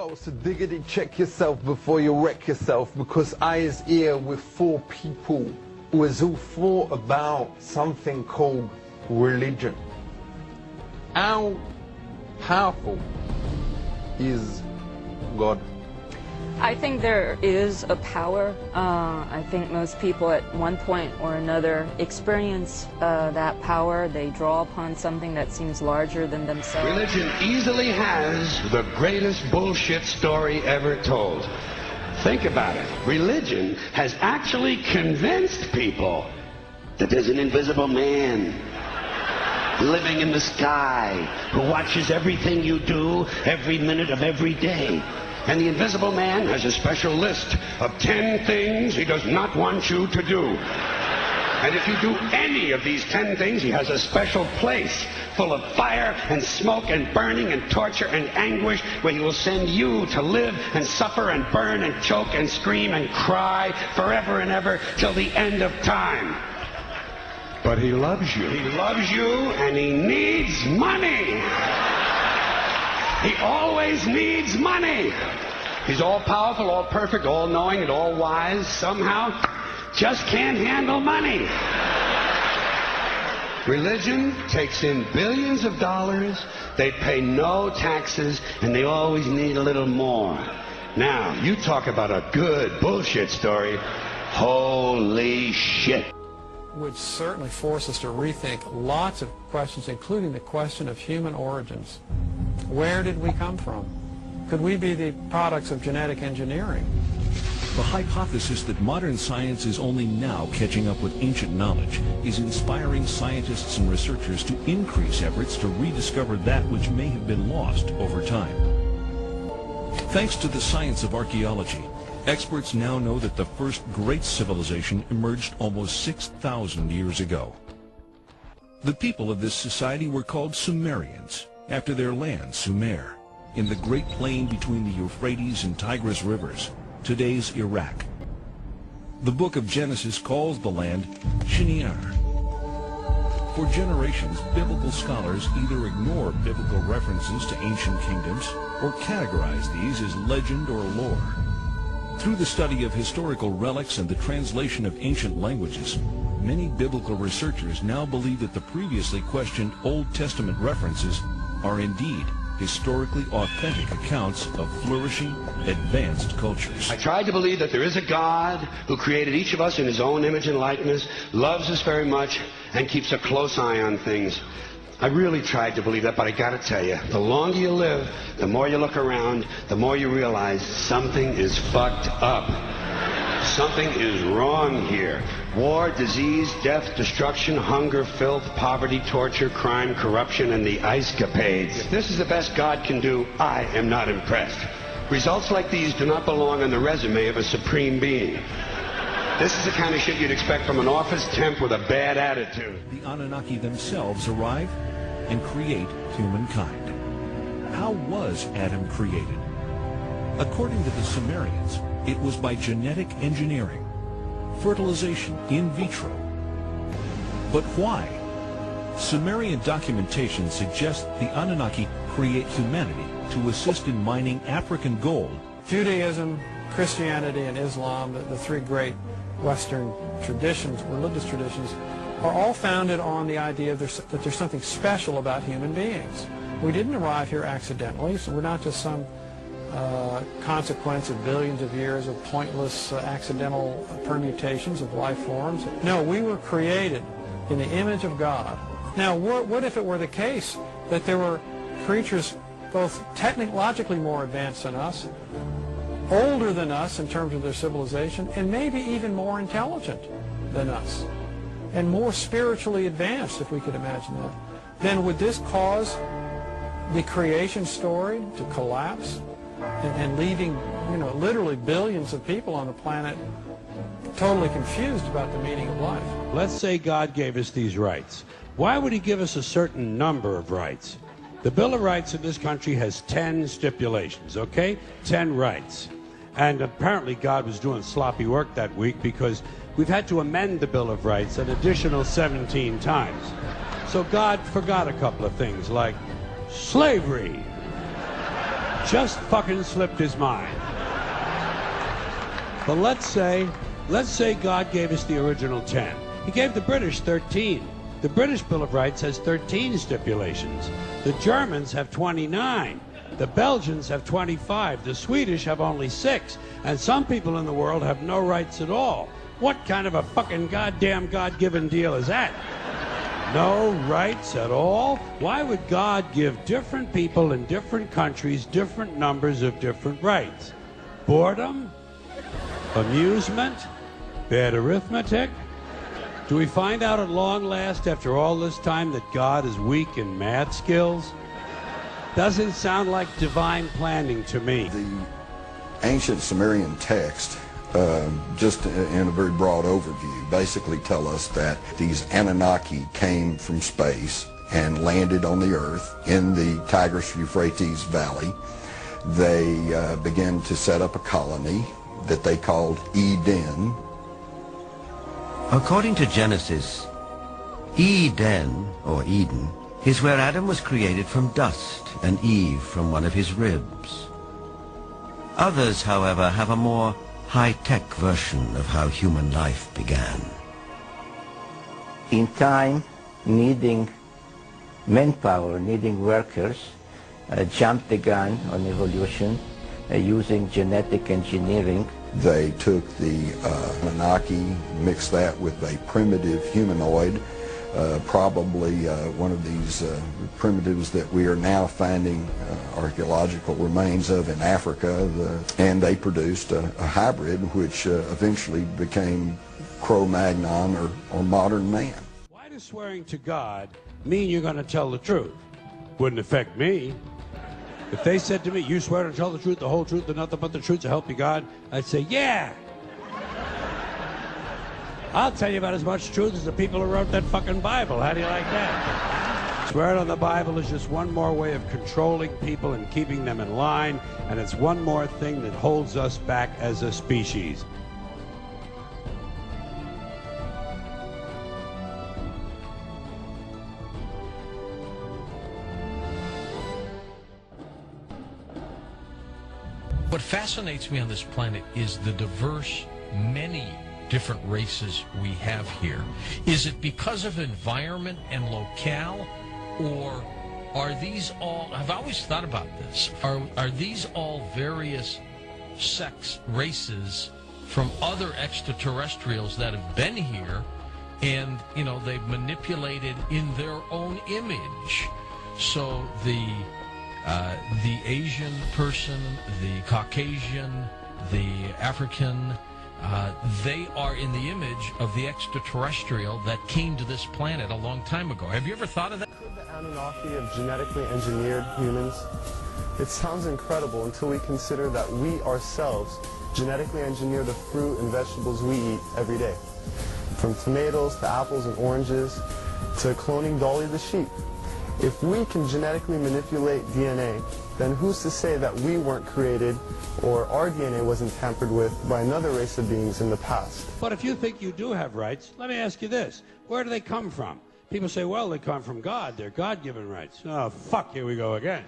Yo, so diggity check yourself before you wreck yourself, because I is here with 4 people who has all thought about something called religion. How powerful is God? I think there is a power. I think most people at one point or another experience that power. They draw upon something that seems larger than themselves. Religion easily has the greatest bullshit story ever told. Think about it. Religion has actually convinced people that there's an invisible man living in the sky who watches everything you do every minute of every day. And the invisible man has a special list of 10 things he does not want you to do. And if you do any of these 10 things, he has a special place full of fire and smoke and burning and torture and anguish where he will send you to live and suffer and burn and choke and scream and cry forever and ever till the end of time. But he loves you. He loves you, and he needs money. He always needs money. He's all powerful, all perfect, all knowing, and all wise. Somehow, just can't handle money. Religion takes in billions of dollars. They pay no taxes, and they always need a little more. Now, you talk about a good bullshit story. Holy shit. Would certainly force us to rethink lots of questions, including the question of human origins. Where did we come from? Could we be the products of genetic engineering? The hypothesis that modern science is only now catching up with ancient knowledge is inspiring scientists and researchers to increase efforts to rediscover that which may have been lost over time. Thanks to the science of archaeology, experts now know that the first great civilization emerged almost 6,000 years ago. The people of this society were called Sumerians, after their land, Sumer, in the Great Plain between the Euphrates and Tigris rivers, today's Iraq. The book of Genesis calls the land Shinar. For generations, biblical scholars either ignore biblical references to ancient kingdoms or categorize these as legend or lore. Through the study of historical relics and the translation of ancient languages, many biblical researchers now believe that the previously questioned Old Testament references are indeed historically authentic accounts of flourishing, advanced cultures. I tried to believe that there is a God who created each of us in his own image and likeness, loves us very much, and keeps a close eye on things. I really tried to believe that, but I gotta tell you, the longer you live, the more you look around, the more you realize something is fucked up. Something is wrong here. War, disease, death, destruction, hunger, filth, poverty, torture, crime, corruption, and the ice-capades. If this is the best God can do, I am not impressed. Results like these do not belong on the resume of a supreme being. This is the kind of shit you'd expect from an office temp with a bad attitude. The Anunnaki themselves arrive and create humankind. How was Adam created? According to the Sumerians, it was by genetic engineering, fertilization in vitro. But why? Sumerian documentation suggests the Anunnaki create humanity to assist in mining African gold. Judaism, Christianity, and Islam, the 3 great Western traditions, religious traditions, are all founded on the idea that there's something special about human beings. We didn't arrive here accidentally, so we're not just some consequence of billions of years of pointless accidental permutations of life forms. No, we were created in the image of God. Now, what if it were the case that there were creatures both technologically more advanced than us, older than us in terms of their civilization, and maybe even more intelligent than us, and more spiritually advanced, if we could imagine that? Then would this cause the creation story to collapse and leaving, literally billions of people on the planet totally confused about the meaning of life? Let's say God gave us these rights. Why would he give us a certain number of rights? The Bill of Rights in this country has 10 stipulations, okay? 10 rights. And apparently God was doing sloppy work that week because we've had to amend the Bill of Rights an additional 17 times. So God forgot a couple of things like slavery, just fucking slipped his mind. But let's say God gave us the original 10. He gave the British 13. The British Bill of Rights has 13 stipulations. The Germans have 29. The Belgians have 25. The Swedish have only 6. And some people in the world have no rights at all. What kind of a fucking goddamn God-given deal is that? No rights at all? Why would God give different people in different countries different numbers of different rights? Boredom? Amusement? Bad arithmetic? Do we find out at long last after all this time that God is weak in math skills? Doesn't sound like divine planning to me. The ancient Sumerian text, just in a very broad overview, basically tell us that these Anunnaki came from space and landed on the earth in the Tigris-Euphrates Valley. They began to set up a colony that they called Eden. According to Genesis, Eden, or Eden, is where Adam was created from dust and Eve from one of his ribs. Others, however, have a more high-tech version of how human life began. In time, needing manpower, needing workers, jumped the gun on evolution using genetic engineering. They took the Anunnaki, mixed that with a primitive humanoid, probably one of these primitives that we are now finding archaeological remains of in Africa, and they produced a hybrid which eventually became Cro-Magnon or modern man. Why does swearing to God mean you're going to tell the truth? Wouldn't affect me. If they said to me, you swear to tell the truth, the whole truth, and nothing but the truth to help you God, I'd say, yeah. I'll tell you about as much truth as the people who wrote that fucking Bible. How do you like that? Swearing on the Bible is just one more way of controlling people and keeping them in line, and it's one more thing that holds us back as a species. What fascinates me on this planet is the diverse, many different races we have here. Is it because of environment and locale, or are these all, I've always thought about this, are these all various sex races from other extraterrestrials that have been here and, you know, they've manipulated in their own image? So the Asian person, the Caucasian, the African, they are in the image of the extraterrestrial that came to this planet a long time ago. Have you ever thought of that? Could the Anunnaki have genetically engineered humans? It sounds incredible until we consider that we ourselves genetically engineer the fruit and vegetables we eat every day. From tomatoes to apples and oranges to cloning Dolly the sheep. If we can genetically manipulate DNA, then who's to say that we weren't created or our DNA wasn't tampered with by another race of beings in the past? But if you think you do have rights, let me ask you this. Where do they come from? People say, well, they come from God. They're God-given rights. Oh, fuck, here we go again.